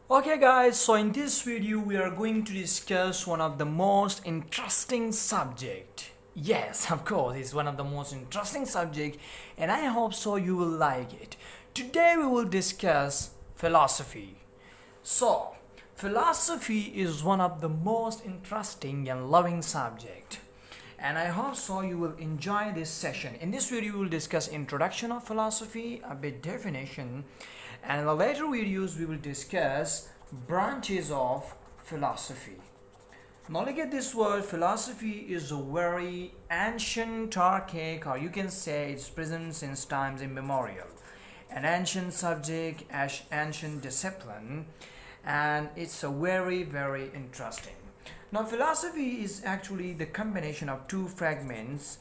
Okay guys, so in this video we are going to discuss one of the most interesting subject. Yes, of course, it's one of the most interesting subject and I hope so you will like it. Today we will discuss philosophy. So, philosophy is one of the most interesting and loving subject. And I hope so you will enjoy this session. In this video we will discuss introduction of philosophy, a bit definition, and in the later videos we will discuss branches of philosophy. Now look at this word. Philosophy is a very ancient, archaic, or you can say it's present since times immemorial. An ancient subject, ancient discipline, and it's a very interesting. Now philosophy is actually the combination of two fragments.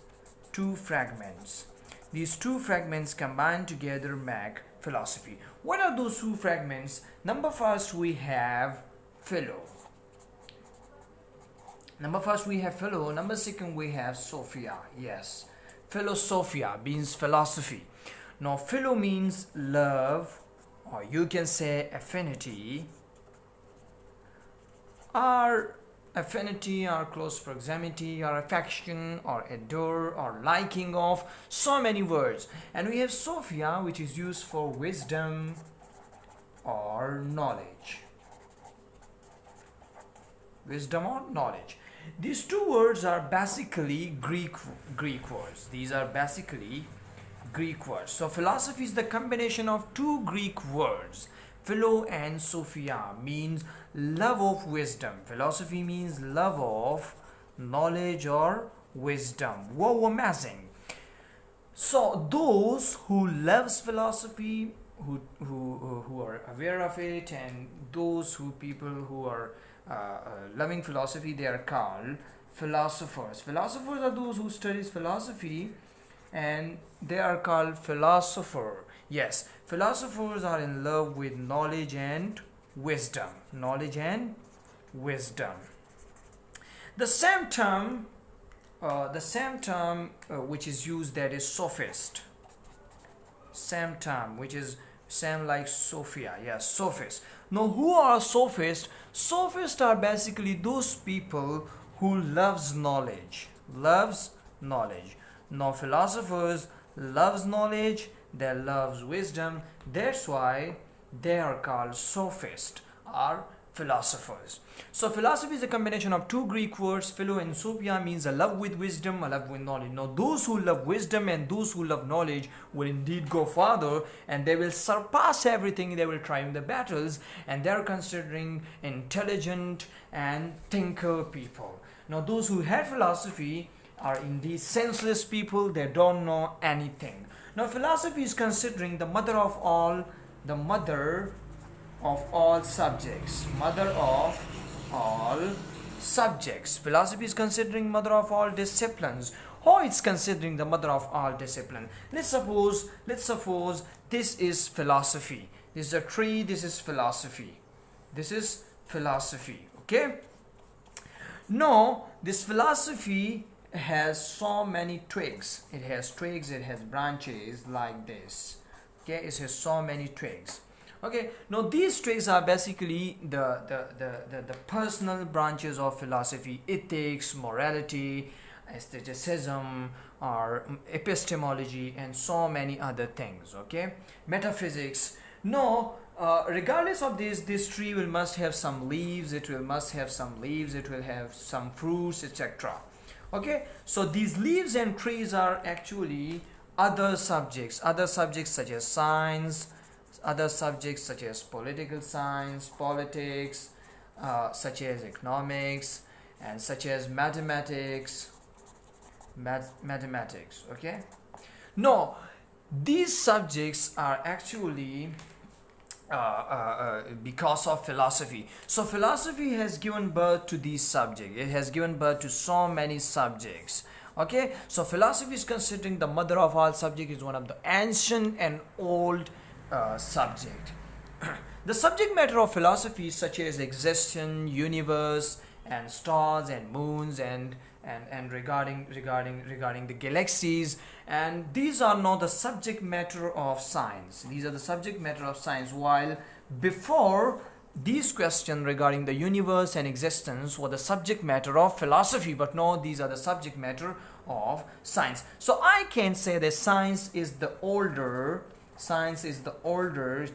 These two fragments combined together make philosophy. What are those two fragments? Number first we have philo. Number second we have sophia. Yes, philosophia means philosophy. Now philo means love, or you can say affinity, or close proximity, or affection, or adore, or liking of, so many words. And we have sophia, which is used for wisdom or knowledge. These two words are basically Greek words. These are basically Greek words. So philosophy is the combination of two Greek words. Philo and sophia means love of wisdom. Philosophy means love of knowledge or wisdom. Wow, amazing. So those who loves philosophy, who are aware of it, and those people who are loving philosophy, they are called philosophers. Philosophers are those who studies philosophy, and they are called philosopher. Yes, philosophers are in love with knowledge and wisdom. The same term which is used, that is sophist. Same term which is same like sophia. Yes, sophist. Now who are sophists? Sophists are basically those people who loves knowledge. Now philosophers loves knowledge, they loves wisdom. That's why they are called sophists or philosophers. So philosophy is a combination of two Greek words. Philo and sophia means a love with wisdom, a love with knowledge. Now those who love wisdom and those who love knowledge will indeed go farther, and they will surpass everything. They will triumph the battles, and they are considering intelligent and thinker people. Now those who hate philosophy are indeed senseless people. They don't know anything. Now philosophy is considering the mother of all subjects. Philosophy is considering mother of all disciplines. How it's considering the mother of all discipline? Let's suppose this is philosophy. This is a tree. This is philosophy. Okay. Now this philosophy has so many twigs. It has branches like this. Okay, it has so many twigs. Okay, now these twigs are basically the personal branches of philosophy: ethics, morality, aestheticism, or epistemology, and so many other things. Okay, metaphysics. Now regardless of this tree must have some leaves. It will have some fruits, etc. Okay, so these leaves and trees are actually other subjects such as science, other subjects such as political science, politics, such as economics, and such as mathematics. Okay, no, these subjects are actually because of philosophy. So philosophy has given birth to these subjects. It has given birth to so many subjects. Okay, so philosophy is considering the mother of all subjects. Is one of the ancient and old subject. The subject matter of philosophy is such as existence, universe, and stars and moons, and regarding the galaxies, and these are not the subject matter of science. These are the subject matter of science, while before these questions regarding the universe and existence were the subject matter of philosophy, but no, these are the subject matter of science. So I can say that science is the older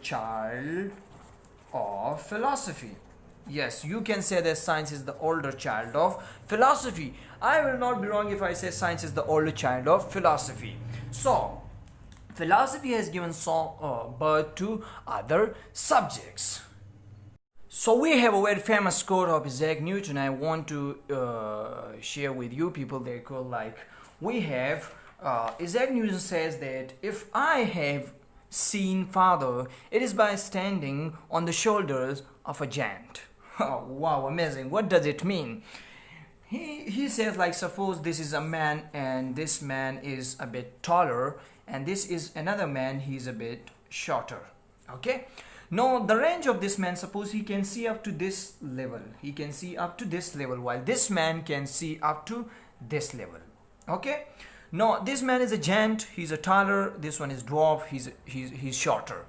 child of philosophy. Yes, you can say that science is the older child of philosophy. I will not be wrong if I say science is the older child of philosophy. So philosophy has given birth to other subjects. So we have a very famous quote of Zac Newton. I want to share with you people. They call like we have Zac Newton says that if I have seen Father, it is by standing on the shoulders of a giant. Oh, wow, amazing! What does it mean? He says like suppose this is a man and this man is a bit taller and this is another man, he's a bit shorter. Okay. Now the range of this man, suppose he can see up to this level. He can see up to this level while this man can see up to this level. Okay. Now this man is a giant, he's a taller, this one is dwarf, he's shorter.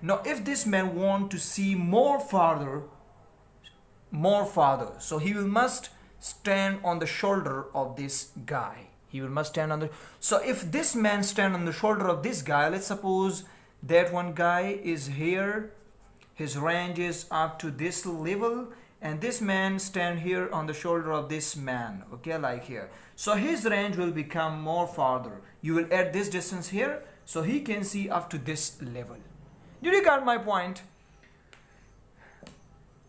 Now if this man want to see more farther, so he will must stand on the shoulder of this guy. So if this man stand on the shoulder of this guy, let's suppose that one guy is here, his range is up to this level, and this man stand here on the shoulder of this man, okay, like here. So his range will become more farther. You will add this distance here, so he can see up to this level. Did you get my point?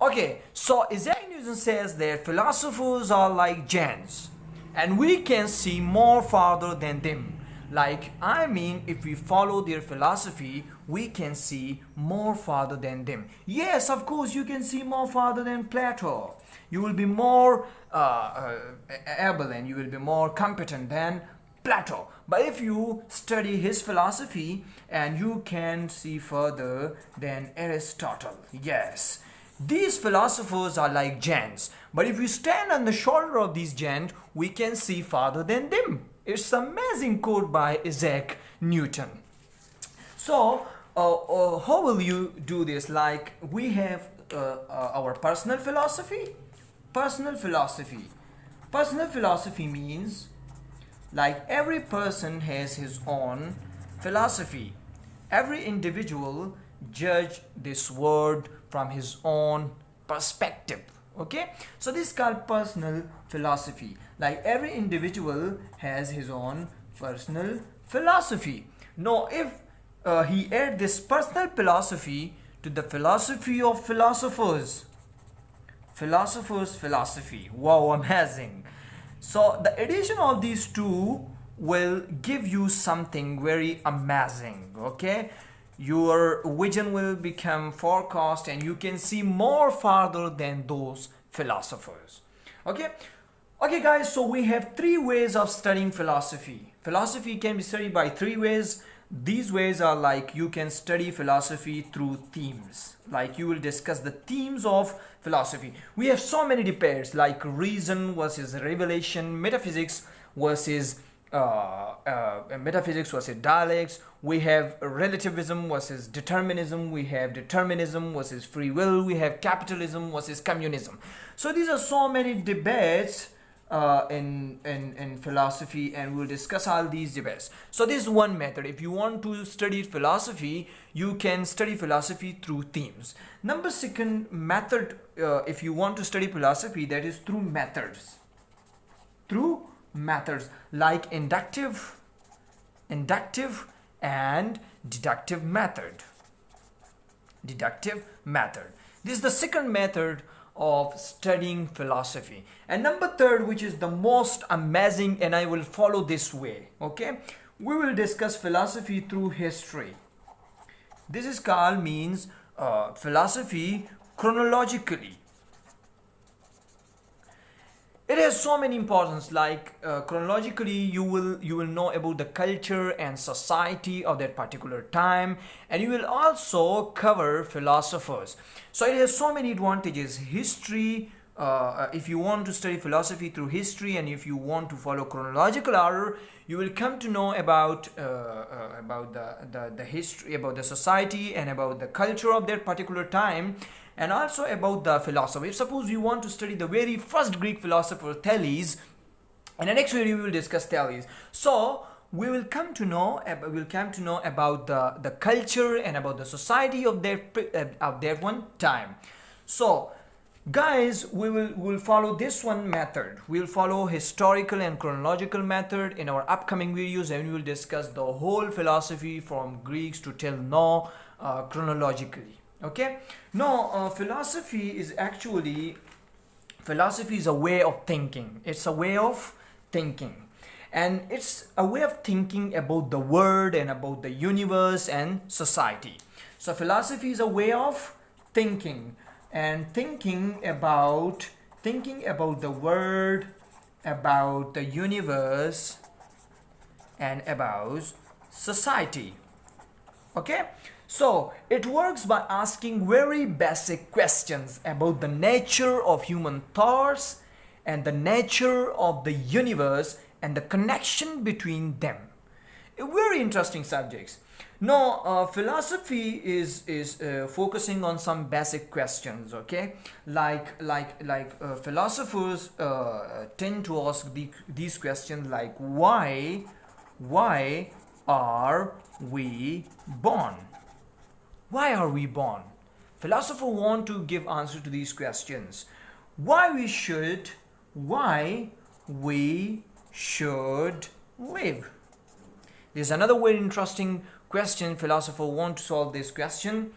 Okay, so Zac Newton says that philosophers are like giants and we can see more farther than them. Like, I mean, if we follow their philosophy, we can see more farther than them. Yes, of course, you can see more farther than Plato. You will be more able and you will be more competent than Plato. But if you study his philosophy, and you can see further than Aristotle. Yes. These philosophers are like giants, but if we stand on the shoulder of these giants, we can see farther than them. It's an amazing quote by Zac Newton. So, how will you do this? Like, we have our personal philosophy. Personal philosophy means like every person has his own philosophy. Every individual judge this world from his own perspective. Okay, so this is called personal philosophy. Like every individual has his own personal philosophy. Now if he add this personal philosophy to the philosophy of philosophers, philosophy, wow, amazing. So the addition of these two will give you something very amazing. Okay, your vision will become forecast and you can see more farther than those philosophers. Okay guys, so we have 3 ways of studying philosophy. Philosophy can be studied by 3 ways. These ways are like you can study philosophy through themes. Like you will discuss the themes of philosophy. We have so many debates like reason versus revelation, metaphysics versus dialectics. We have relativism versus determinism. We have determinism versus free will. We have capitalism versus communism. So these are so many debates in philosophy, and we'll discuss all these debates. So this is one method. If you want to study philosophy, you can study philosophy through themes. Number 2 method, if you want to study philosophy, that is through methods. Through methods like inductive and deductive method. This is the 2nd method of studying philosophy. And number 3rd, which is the most amazing, and I will follow this way. Okay, we will discuss philosophy through history. This is called means philosophy chronologically. It has so many importance, like chronologically you will know about the culture and society of that particular time, and you will also cover philosophers. So it has so many advantages. History if you want to study philosophy through history, and if you want to follow chronological order, you will come to know about the history, about the society, and about the culture of that particular time, and also about the philosophy. If suppose you want to study the very first Greek philosopher Thales, in the next video we will discuss Thales. So we will come to know about the culture and about the society of that one time. So guys, we'll follow this one method. We'll follow historical and chronological method in our upcoming videos, and we will discuss the whole philosophy from Greeks to till now chronologically. Okay, now philosophy is a way of thinking. It's a way of thinking, and it's a way of thinking about the world and about the universe and society. So philosophy is a way of thinking, and thinking about the world, about the universe, and about society. Okay, so it works by asking very basic questions about the nature of human thoughts and the nature of the universe and the connection between them. Very interesting subjects. Now philosophy is focusing on some basic questions. Okay, like philosophers tend to ask these questions like why are we born? Why are we born? Philosophers want to give answer to these questions. Why we should live? There's another very interesting question. Philosophers want to solve this question.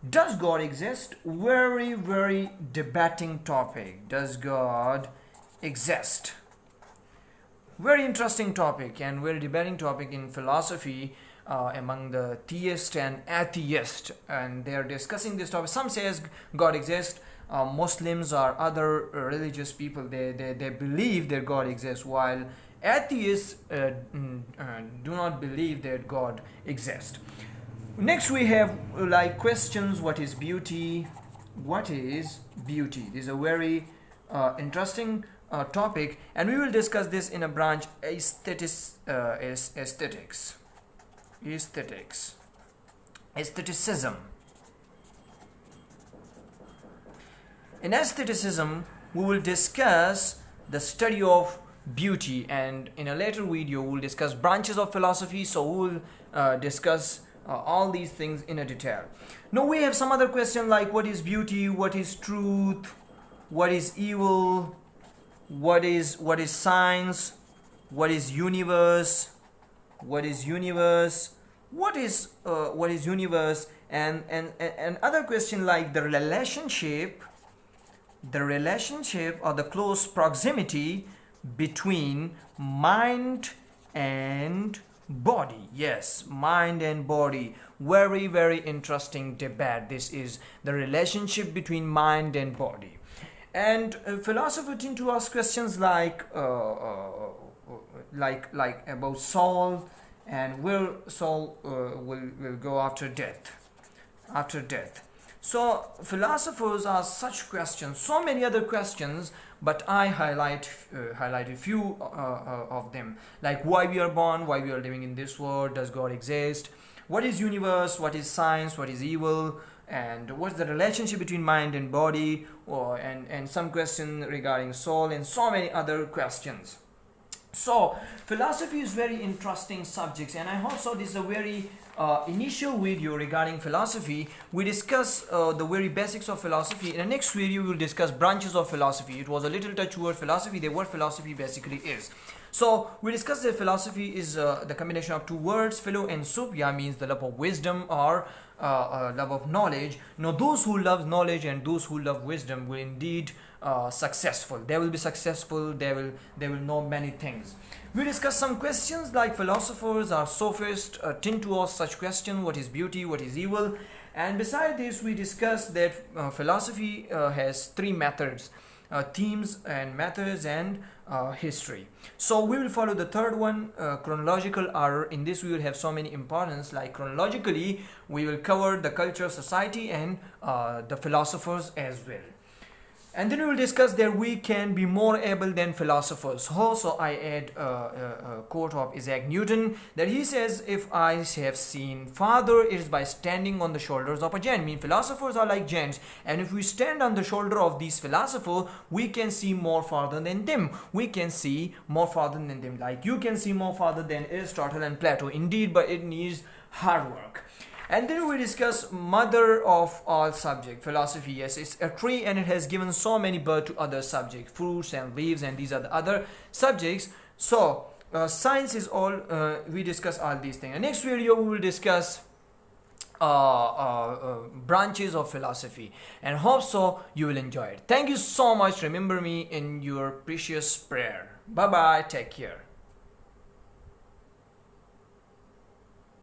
Does God exist? Very debating topic. Does God exist? Very interesting topic and very debating topic in philosophy among the theist and atheist, and they are discussing this topic. Some says God exists. Muslims or other religious people, they believe that God exists, while atheists do not believe that God exists. Next we have like questions. What is beauty? What is beauty? This is a very interesting topic, and we will discuss this in a branch aestheticism. In aestheticism, we will discuss the study of beauty, and in a later video we will discuss branches of philosophy. So we will discuss all these things in a detail. Now we have some other question like what is beauty, what is truth, what is evil, what is science, what is universe, what is universe, and other question like the relationship or the close proximity between mind and body. Yes, mind and body. Very interesting debate. This is the relationship between mind and body. And philosophers tend to ask questions like about soul, and where soul will go after death. So philosophers ask such questions, so many other questions, but I highlight a few of them, like why we are born, why we are living in this world, does God exist, what is universe, what is science, what is evil, and what's the relationship between mind and body, and some question regarding soul, and so many other questions. So philosophy is very interesting subjects, and I hope so this is a very initial video regarding philosophy. We discuss the very basics of philosophy. In the next video we will discuss branches of philosophy. It was a little touch word philosophy, what philosophy basically is. So we discussed that philosophy is the combination of two words, philo and sophia, means the love of wisdom or love of knowledge. Now those who love knowledge and those who love wisdom will indeed successful. They will be successful. They will know many things. We discuss some questions like philosophers or sophists tend to ask such questions: what is beauty, what is evil? And beside this, we discuss that philosophy has three methods: themes and methods and history. So we will follow the third one, chronological order. In this we will have so many importance, like chronologically we will cover the culture, society, and the philosophers as well. And then we will discuss that we can be more able than philosophers. Also, I add a quote of Zac Newton that he says, if eyes have seen Father, it is by standing on the shoulders of a giant. I mean, philosophers are like giants, and if we stand on the shoulder of these philosophers, we can see more farther than them. We can see more farther than them. Like you can see more farther than Aristotle and Plato. Indeed, but it needs hard work. And then we discuss mother of all subject, philosophy. Yes, it's a tree and it has given so many birth to other subjects, fruits and leaves, and these are the other subjects. So science is all, we discuss all these things. In the next video we will discuss branches of philosophy, and hope so you will enjoy it. Thank you so much. Remember me in your precious prayer. Bye bye, take care.